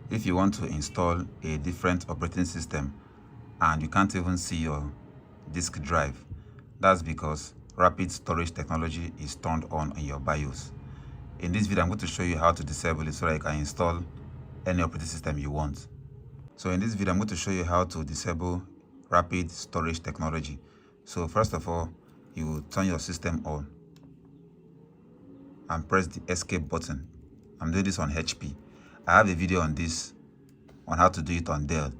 If you want to install a different operating system and you can't even see your disk drive, that's because rapid storage technology is turned on in your BIOS. In this video, I'm going to show you how to disable it so that you can install any operating system you want. So in this video, I'm going to show you how to disable rapid storage technology. So first of all, you turn your system on and press the escape button. I'm doing this on HP. I have a video on this, on how to do it on Dell.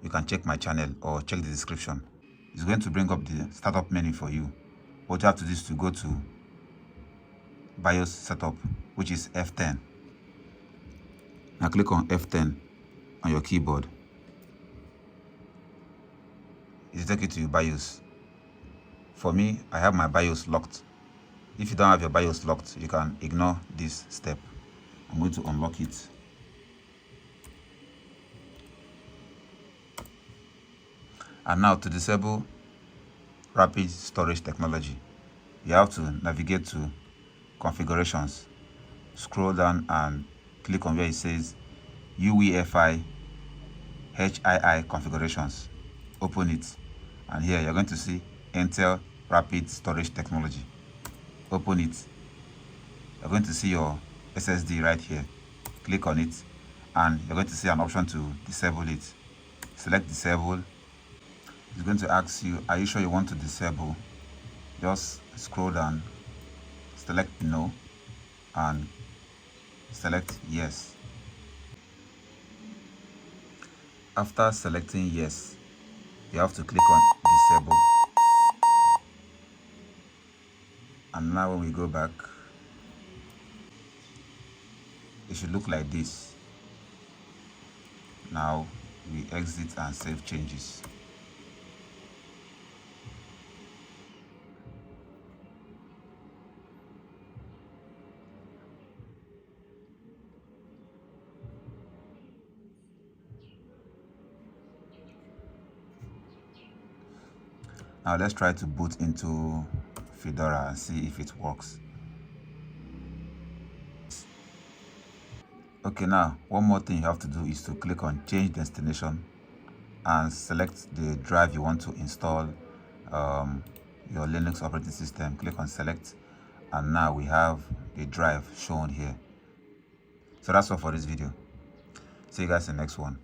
You can check my channel or check the description. It's going to bring up the startup menu for you. What you have to do is to go to BIOS setup, which is F10. Now click on F10 on your keyboard. It will take you to your BIOS. For me, I have my BIOS locked. If you don't have your BIOS locked, you can ignore this step. I'm going to unlock it. And now to disable rapid storage technology, you have to navigate to configurations, scroll down and click on where it says UEFI HII configurations. Open it, and here you're going to see Intel Rapid Storage Technology. Open it. You're going to see your SSD right here. Click on it and you're going to see an option to disable it. Select disable. It's going to ask you, are you sure you want to disable? Just scroll down, select no and select yes. After selecting yes, you have to click on disable. And now when we go back, it should look like this. Now we exit and save changes. Now let's try to boot into Fedora and see if it works. Okay, now one more thing you have to do is to click on change destination and select the drive you want to install your Linux operating system. Click on select, and now we have the drive shown here. So that's all for this video. See you guys in the next one.